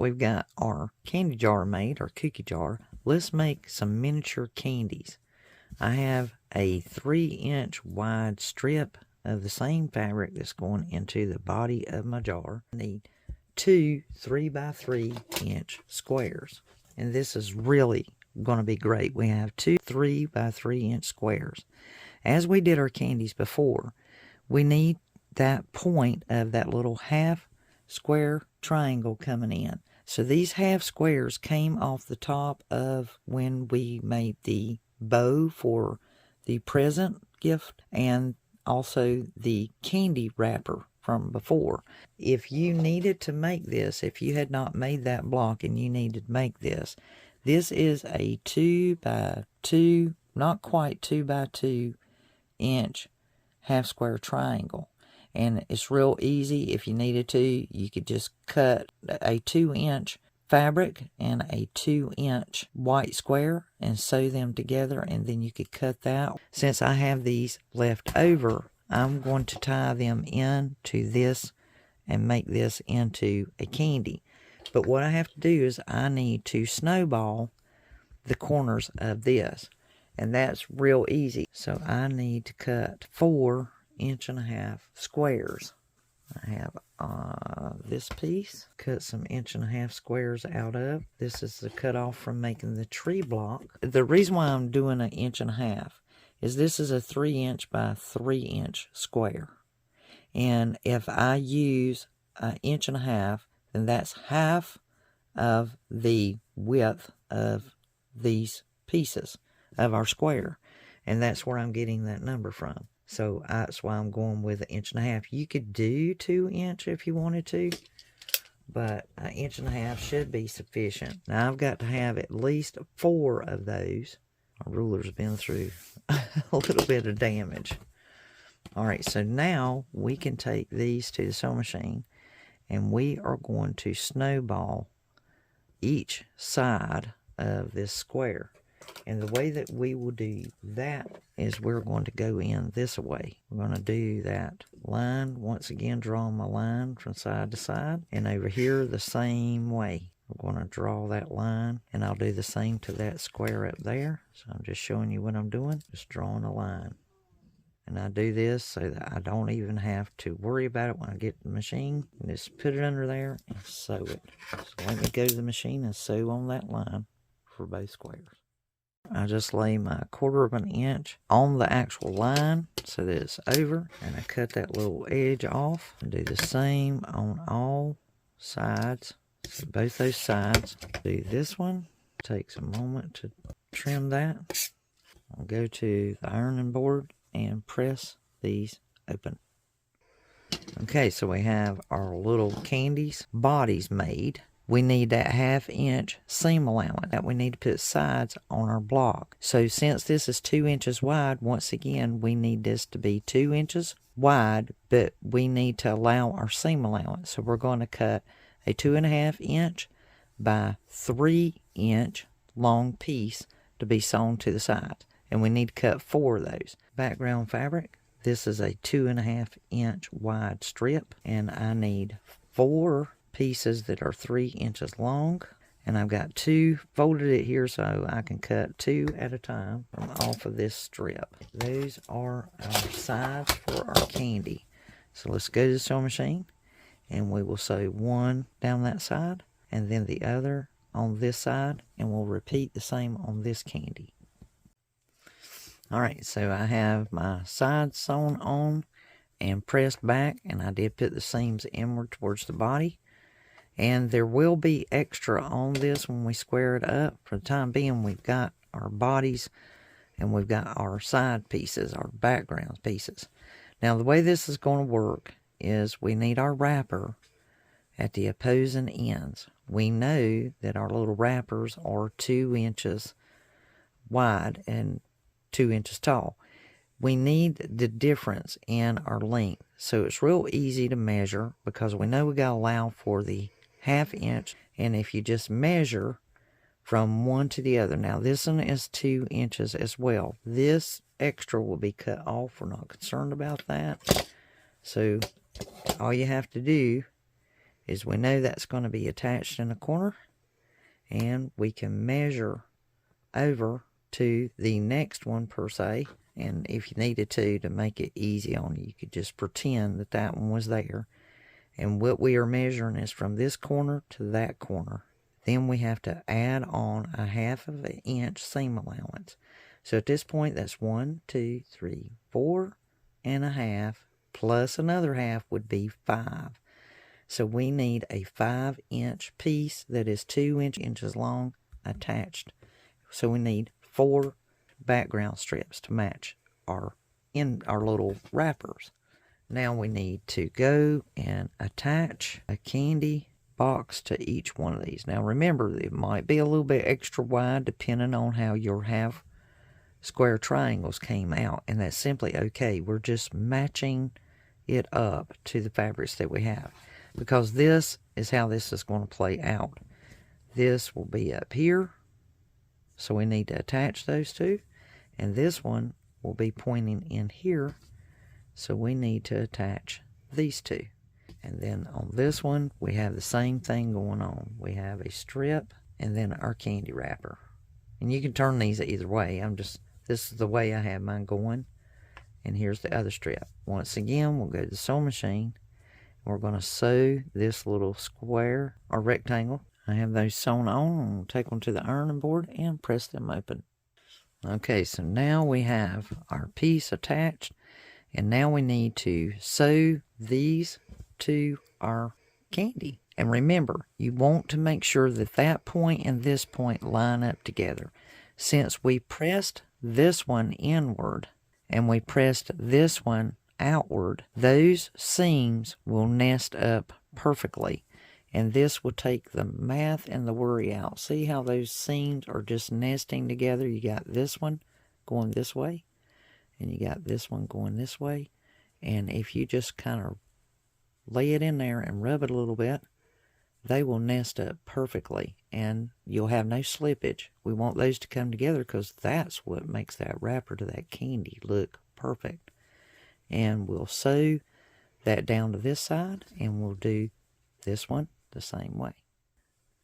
we've got our candy jar made, our cookie jar, let's make some miniature candies. I have a 3-inch wide strip of the same fabric that's going into the body of my jar. I need 2 3x3-inch squares. And this is really going to be great. We have 2 3x3-inch squares. As we did our candies before, we need that point of that little half square triangle coming in. So these half squares came off the top of when we made the bow for the present gift and also the candy wrapper from before. If you needed to make this, if you had not made that block and you needed to make this, this is a 2x2, not quite 2x2 inch half square triangle. And it's real easy. If you needed to, you could just cut a 2-inch fabric and a 2-inch white square and sew them together, and then you could cut that. Since I have these left over, I'm going to tie them into this and make this into a candy. But what I have to do is I need to snowball the corners of this, and that's real easy. So I need to cut 4 1.5-inch squares. I have this piece, cut some 1.5-inch squares out of. This is the cutoff from making the tree block. The reason why I'm doing 1.5 inches is this is a 3-inch by 3-inch square. And if I use 1.5 inches, then that's half of the width of these pieces of our square. And that's where I'm getting that number from. So that's why I'm going with 1.5 inches. You could do 2 inch if you wanted to, but 1.5 inches should be sufficient. Now I've got to have at least 4 of those. My ruler's been through a little bit of damage. Alright, so now we can take these to the sewing machine and we are going to snowball each side of this square. And the way that we will do that is we're going to go in this way. We're going to do that line, once again drawing my line from side to side. And over here the same way. We're going to draw that line, and I'll do the same to that square up there. So I'm just showing you what I'm doing, just drawing a line. And I do this so that I don't even have to worry about it when I get to the machine. Just put it under there and sew it. So let me go to the machine and sew on that line for both squares. I just lay my 1/4 inch on the actual line so that it's over, and I cut that little edge off and do the same on all sides. So both those sides. Do this one. Takes a moment to trim that. I'll go to the ironing board and press these open. Okay, so we have our little candies bodies made. We need that 1/2 inch seam allowance that we need to put sides on our block. So since this is 2 inches wide, once again, we need this to be 2 inches wide, but we need to allow our seam allowance. So we're going to cut a 2.5 inch by 3 inch long piece to be sewn to the sides. And we need to cut 4 of those. Background fabric, this is a 2.5 inch wide strip, and I need 4 pieces that are 3 inches long, and I've got 2 folded it here so I can cut 2 at a time from off of this strip. Those are our sides for our candy. So let's go to the sewing machine and we will sew 1 down that side and then the other on this side, and we'll repeat the same on this candy. Alright, so I have my sides sewn on and pressed back, and I did put the seams inward towards the body. And there will be extra on this when we square it up. For the time being, we've got our bodies and we've got our side pieces, our background pieces. Now the way this is going to work is we need our wrapper at the opposing ends. We know that our little wrappers are 2 inches wide and 2 inches tall. We need the difference in our length. So it's real easy to measure because we know we got to allow for the 1/2 inch, and if you just measure from one to the other. Now this one is 2 inches as well. This extra will be cut off. We're not concerned about that. So all you have to do is we know that's going to be attached in a corner, and we can measure over to the next one per se. And if you needed to make it easy on you, you could just pretend that that one was there. And what we are measuring is from this corner to that corner. Then we have to add on a 1/2 inch seam allowance. So at this point, that's 1, 2, 3, 4.5, plus another half would be 5. So we need a 5-inch piece that is 2 inches long attached. So we need 4 background strips to match our little wrappers. Now we need to go and attach a candy box to each one of these. Now remember, it might be a little bit extra wide depending on how your half square triangles came out, and that's simply okay. We're just matching it up to the fabrics that we have, because this is how this is going to play out. This will be up here, so we need to attach those two, and this one will be pointing in here, so we need to attach these two. And then on this one, we have the same thing going on. We have a strip and then our candy wrapper. And you can turn these either way. This is the way I have mine going. And here's the other strip. Once again, we'll go to the sewing machine. We're going to sew this little square or rectangle. I have those sewn on, and we'll take them to the ironing board and press them open. Okay, so now we have our piece attached, and now we need to sew these to our candy. And remember, you want to make sure that that point and this point line up together. Since we pressed this one inward and we pressed this one outward, those seams will nest up perfectly. And this will take the math and the worry out. See how those seams are just nesting together? You got this one going this way, and you got this one going this way. And if you just kind of lay it in there and rub it a little bit, they will nest up perfectly, and you'll have no slippage. We want those to come together because that's what makes that wrapper to that candy look perfect. And we'll sew that down to this side, and we'll do this one the same way.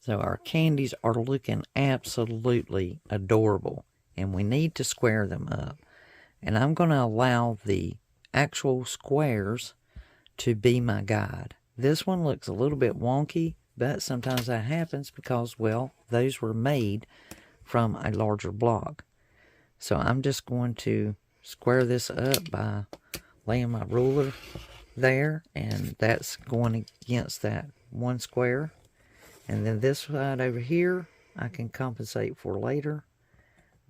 So our candies are looking absolutely adorable, and we need to square them up. And I'm going to allow the actual squares to be my guide. This one looks a little bit wonky, but sometimes that happens because, well, those were made from a larger block. So I'm just going to square this up by laying my ruler there, and that's going against that one square. And then this side over here I can compensate for later,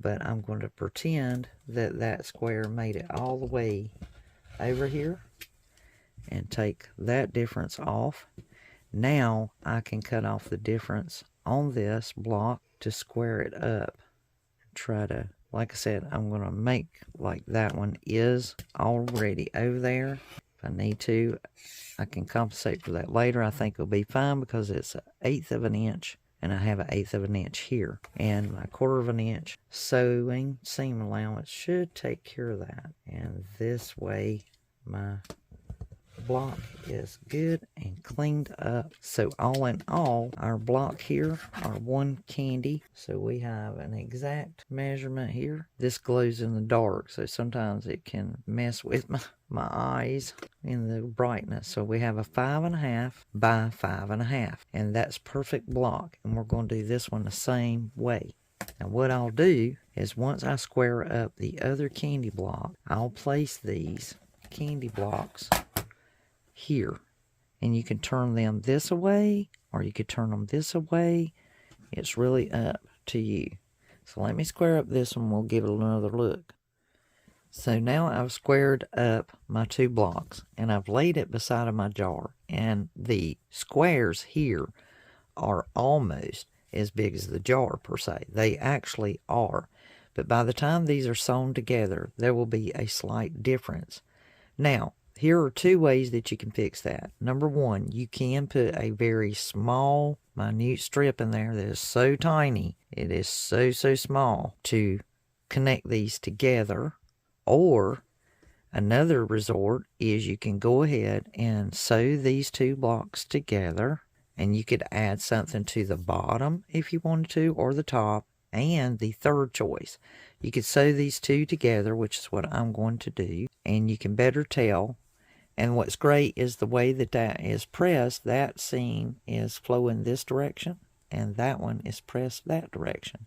but I'm going to pretend that that square made it all the way over here and take that difference off. Now I can cut off the difference on this block to square it up. Try to, like I said, I'm going to make like that one is already over there. If I need to, I can compensate for that later. I think it'll be fine because it's 1/8 of an inch, and I have 1/8 of an inch here. And my 1/4 of an inch sewing seam allowance should take care of that. And this way my block is good and cleaned up. So all in all, our block here are 1 candy. So we have an exact measurement here. This glows in the dark, so sometimes it can mess with my eyes in the brightness. So we have a 5.5 by 5.5, and that's perfect block. And we're going to do this one the same way. Now what I'll do is, once I square up the other candy block, I'll place these candy blocks here, and you can turn them this way or you could turn them this way. It's really up to you. So let me square up this one. We'll give it another look. So now I've squared up my 2 blocks, and I've laid it beside of my jar, and the squares here are almost as big as the jar per se. They actually are, but by the time these are sewn together, there will be a slight difference. Now here are 2 ways that you can fix that. Number 1, you can put a very small, minute strip in there that is so tiny, it is so small, to connect these together. Or Another resort is you can go ahead and sew these two blocks together, and you could add something to the bottom if you wanted to, or the top. And the third choice, you could sew these two together, which is what I'm going to do, and you can better tell. And what's great is the way that that is pressed, that seam is flowing this direction, and that one is pressed that direction.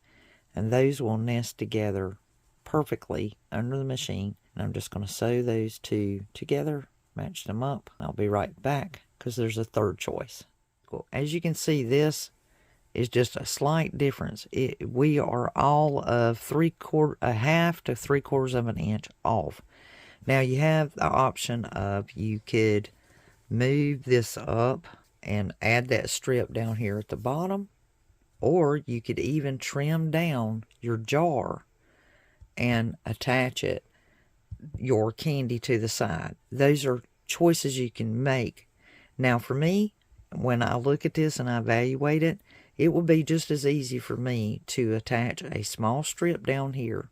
And those will nest together perfectly under the machine. And I'm just going to sew those two together, match them up. I'll be right back because there's a third choice. Cool. As you can see, this is just a slight difference. We are all of a half to 3/4 of an inch off. Now you have the option of you could move this up and add that strip down here at the bottom, or you could even trim down your jar and attach your candy to the side. Those are choices you can make. Now for me, when I look at this and I evaluate it, it will be just as easy for me to attach a small strip down here,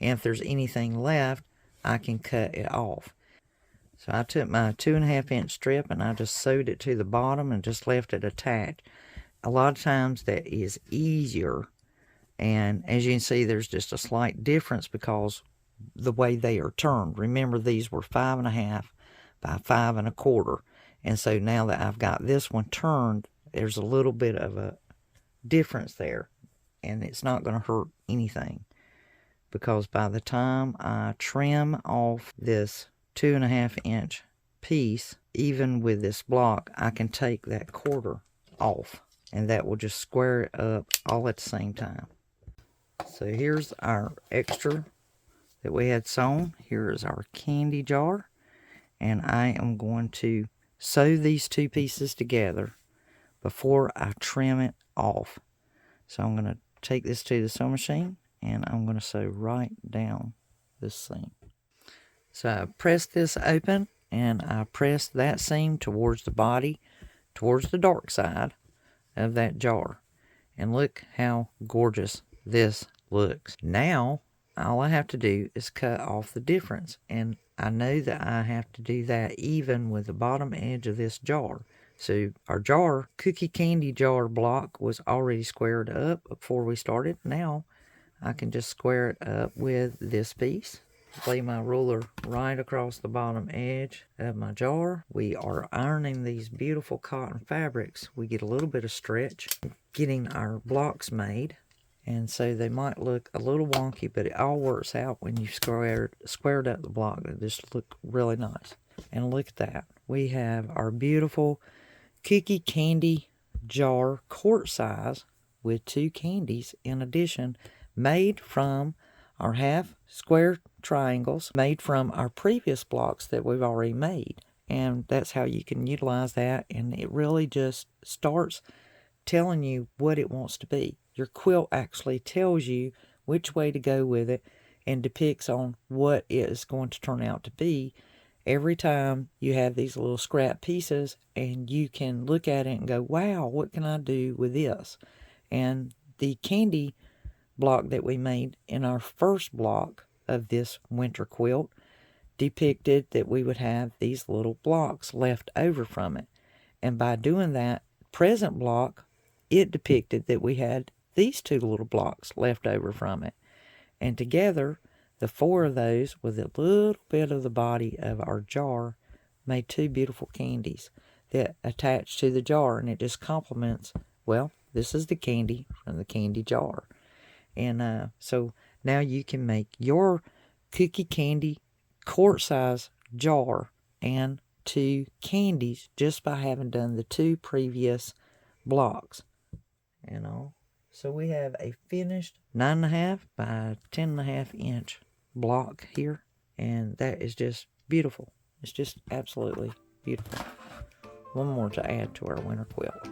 and if there's anything left, I can cut it off. So I took my 2.5 inch strip and I just sewed it to the bottom and just left it attached. A lot of times that is easier, and as you can see, there's just a slight difference because the way they are turned. Remember, these were 5.5 by 5.25, and so now that I've got this one turned, there's a little bit of a difference there, and it's not going to hurt anything, because by the time I trim off this 2.5 inch piece, even with this block, I can take that quarter off, and that will just square it up all at the same time. So here's our extra that we had sewn. Here is our candy jar, and I am going to sew these two pieces together before I trim it off. So I'm going to take this to the sewing machine, and I'm going to sew right down this seam. So I pressed this open, and I pressed that seam towards the body, towards the dark side of that jar. And look how gorgeous this looks. Now, all I have to do is cut off the difference. And I know that I have to do that even with the bottom edge of this jar. So our cookie candy jar block was already squared up before we started. Now, I can just square it up with this piece. Lay my ruler right across the bottom edge of my jar. We are ironing these beautiful cotton fabrics. We get a little bit of stretch getting our blocks made, and so they might look a little wonky, but it all works out when you squared up the block. They just look really nice. And look at that. We have our beautiful cookie candy jar, quart size, with two candies in addition, made from our half square triangles made from our previous blocks that we've already made. And that's how you can utilize that, and it really just starts telling you what it wants to be. Your quilt actually tells you which way to go with it and depicts on what it is going to turn out to be every time you have these little scrap pieces, and you can look at it and go, wow, what can I do with this? And the candy block that we made in our first block of this winter quilt depicted that we would have these little blocks left over from it. And by doing that present block, it depicted that we had these two little blocks left over from it. And together, the four of those with a little bit of the body of our jar made two beautiful candies that attach to the jar, and it just complements, well, this is the candy from the candy jar. And so now you can make your cookie candy quart size jar and two candies just by having done the two previous blocks. So we have a finished 9.5 by 10.5 inch block here, and that is just beautiful. It's just absolutely beautiful. One more to add to our winter quilt.